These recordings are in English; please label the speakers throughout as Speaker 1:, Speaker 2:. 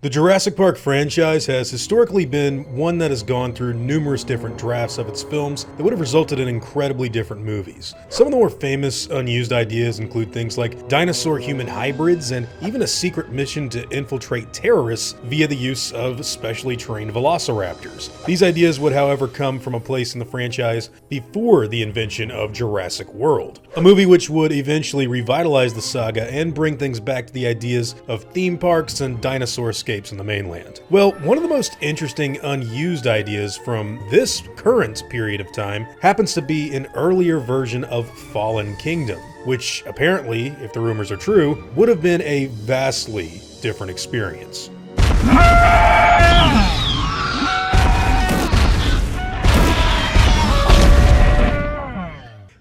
Speaker 1: The Jurassic Park franchise has historically been one that has gone through numerous different drafts of its films that would have resulted in incredibly different movies. Some of the more famous unused ideas include things like dinosaur-human hybrids and even a secret mission to infiltrate terrorists via the use of specially trained velociraptors. These ideas would, however, come from a place in the franchise before the invention of Jurassic World, a movie which would eventually revitalize the saga and bring things back to the ideas of theme parks and dinosaur escapes in the mainland. Well, one of the most interesting unused ideas from this current period of time happens to be an earlier version of Fallen Kingdom, which apparently, if the rumors are true, would have been a vastly different experience.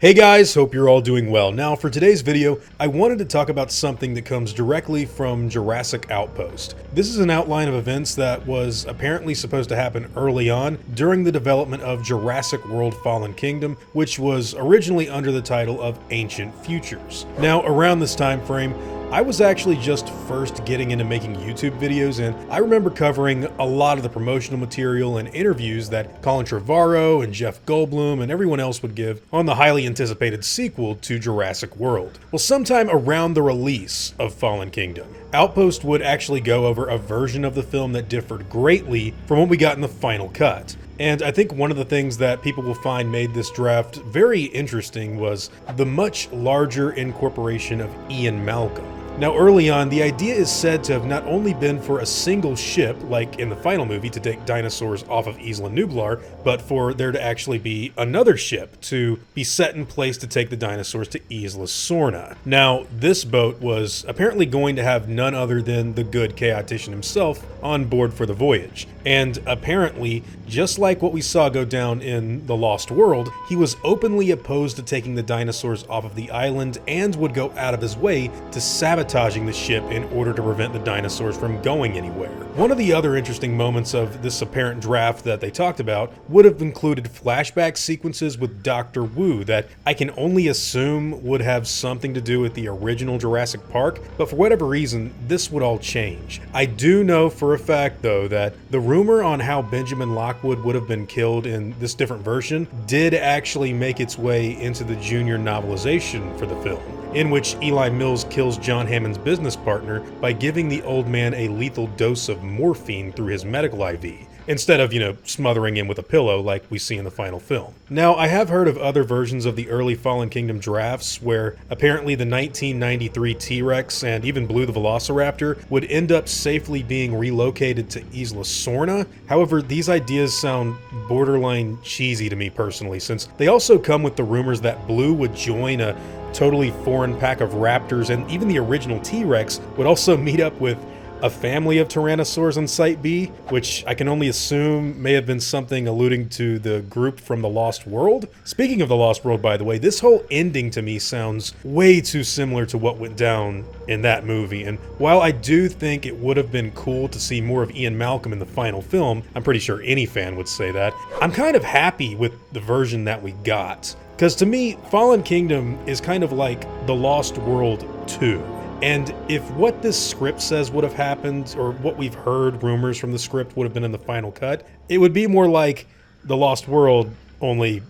Speaker 1: Hey guys, hope you're all doing well. Now for today's video, I wanted to talk about something that comes directly from Jurassic Outpost. This is an outline of events that was apparently supposed to happen early on during the development of Jurassic World Fallen Kingdom, which was originally under the title of Ancient Futures. Now around this time frame, I was actually just first getting into making YouTube videos, and I remember covering a lot of the promotional material and interviews that Colin and Jeff Goldblum and everyone else would give on the highly anticipated sequel to Jurassic World. Well, sometime around the release of Fallen Kingdom, Outpost would actually go over a version of the film that differed greatly from what we got in the final cut. And I think one of the things that people will find made this draft very interesting was the much larger incorporation of Ian Malcolm. Now early on, the idea is said to have not only been for a single ship, like in the final movie, to take dinosaurs off of Isla Nublar, but for there to actually be another ship to be set in place to take the dinosaurs to Isla Sorna. Now, this boat was apparently going to have none other than the good Chaotician himself on board for the voyage. And apparently, just like what we saw go down in The Lost World, he was openly opposed to taking the dinosaurs off of the island and would go out of his way to sabotaging the ship in order to prevent the dinosaurs from going anywhere. One of the other interesting moments of this apparent draft that they talked about would have included flashback sequences with Dr. Wu that I can only assume would have something to do with the original Jurassic Park, but for whatever reason, this would all change. I do know for a fact, though, that the rumor on how Benjamin Lockwood would have been killed in this different version did actually make its way into the junior novelization for the film, in which Eli Mills kills John Hammond's business partner by giving the old man a lethal dose of morphine through his medical IV, instead of, smothering him with a pillow like we see in the final film. Now, I have heard of other versions of the early Fallen Kingdom drafts where apparently the 1993 T-Rex and even Blue the Velociraptor would end up safely being relocated to Isla Sorna. However, these ideas sound borderline cheesy to me personally, since they also come with the rumors that Blue would join a totally foreign pack of raptors, and even the original T-Rex would also meet up with a family of Tyrannosaurs on Site B, which I can only assume may have been something alluding to the group from The Lost World. Speaking of The Lost World, by the way, this whole ending to me sounds way too similar to what went down in that movie, and while I do think it would have been cool to see more of Ian Malcolm in the final film, I'm pretty sure any fan would say that, I'm kind of happy with the version that we got. Because to me, Fallen Kingdom is kind of like The Lost World 2. And if what this script says would have happened, or what we've heard rumors from the script would have been in the final cut, it would be more like The Lost World, only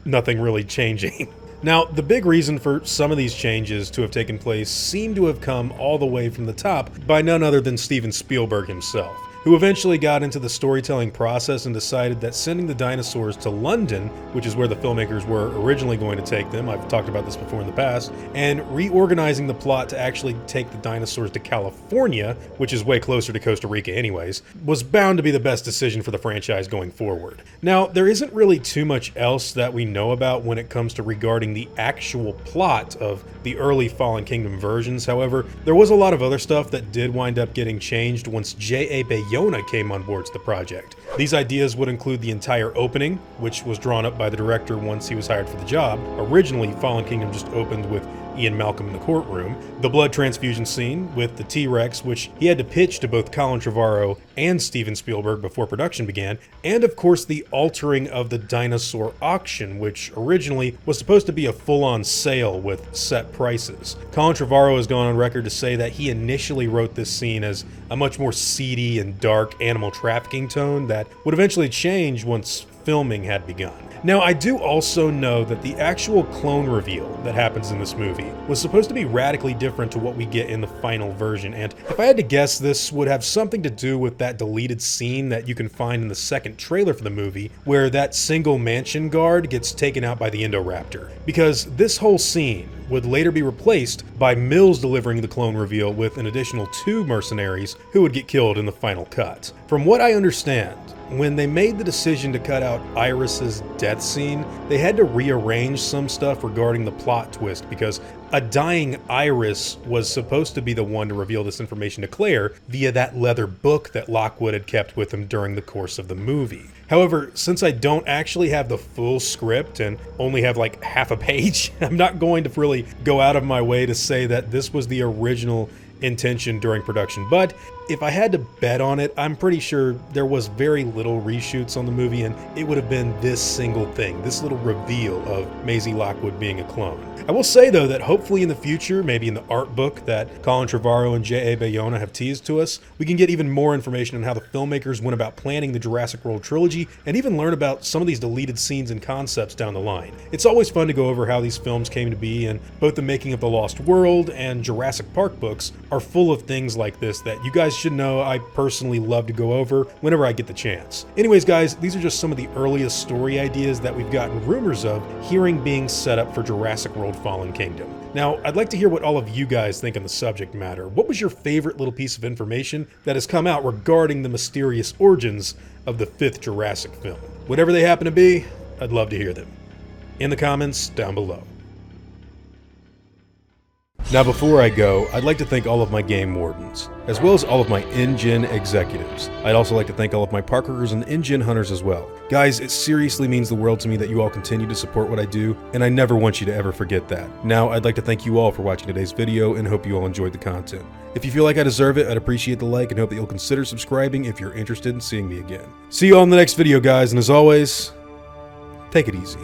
Speaker 1: nothing really changing. Now, the big reason for some of these changes to have taken place seem to have come all the way from the top by none other than Steven Spielberg himself, who eventually got into the storytelling process and decided that sending the dinosaurs to London, which is where the filmmakers were originally going to take them, I've talked about this before in the past, and reorganizing the plot to actually take the dinosaurs to California, which is way closer to Costa Rica anyways, was bound to be the best decision for the franchise going forward. Now, there isn't really too much else that we know about when it comes to regarding the actual plot of the early Fallen Kingdom versions. However, there was a lot of other stuff that did wind up getting changed once J.A. Bayona came on board to the project. These ideas would include the entire opening, which was drawn up by the director once he was hired for the job. Originally, Fallen Kingdom just opened with Ian Malcolm in the courtroom, the blood transfusion scene with the T-Rex, which he had to pitch to both Colin Trevorrow and Steven Spielberg before production began, and of course the altering of the Dinosaur auction, which originally was supposed to be a full-on sale with set prices. Colin Trevorrow has gone on record to say that he initially wrote this scene as a much more seedy and dark animal trafficking tone that would eventually change once filming had begun. Now, I do also know that the actual clone reveal that happens in this movie was supposed to be radically different to what we get in the final version, and if I had to guess, this would have something to do with that deleted scene that you can find in the second trailer for the movie, where that single mansion guard gets taken out by the Indoraptor, because this whole scene would later be replaced by Mills delivering the clone reveal with an additional 2 mercenaries who would get killed in the final cut. From what I understand, when they made the decision to cut out Iris's death scene, they had to rearrange some stuff regarding the plot twist because a dying Iris was supposed to be the one to reveal this information to Claire via that leather book that Lockwood had kept with him during the course of the movie. However, since I don't actually have the full script and only have like half a page, I'm not going to really go out of my way to say that this was the original intention during production, but if I had to bet on it, I'm pretty sure there was very little reshoots on the movie and it would have been this single thing, this little reveal of Maisie Lockwood being a clone. I will say though that hopefully in the future, maybe in the art book that Colin Trevorrow and J.A. Bayona have teased to us, we can get even more information on how the filmmakers went about planning the Jurassic World trilogy and even learn about some of these deleted scenes and concepts down the line. It's always fun to go over how these films came to be, and both the making of the Lost World and Jurassic Park books are full of things like this that you guys should know I personally love to go over whenever I get the chance. Anyways guys, these are just some of the earliest story ideas that we've gotten rumors of hearing being set up for Jurassic World Fallen Kingdom. Now, I'd like to hear what all of you guys think on the subject matter. What was your favorite little piece of information that has come out regarding the mysterious origins of the 5th Jurassic film? Whatever they happen to be, I'd love to hear them in the comments down below. Now before I go, I'd like to thank all of my game wardens, as well as all of my InGen executives. I'd also like to thank all of my parkers and InGen hunters as well. Guys, it seriously means the world to me that you all continue to support what I do, and I never want you to ever forget that. Now, I'd like to thank you all for watching today's video and hope you all enjoyed the content. If you feel like I deserve it, I'd appreciate the like and hope that you'll consider subscribing if you're interested in seeing me again. See you all in the next video, guys, and as always, take it easy.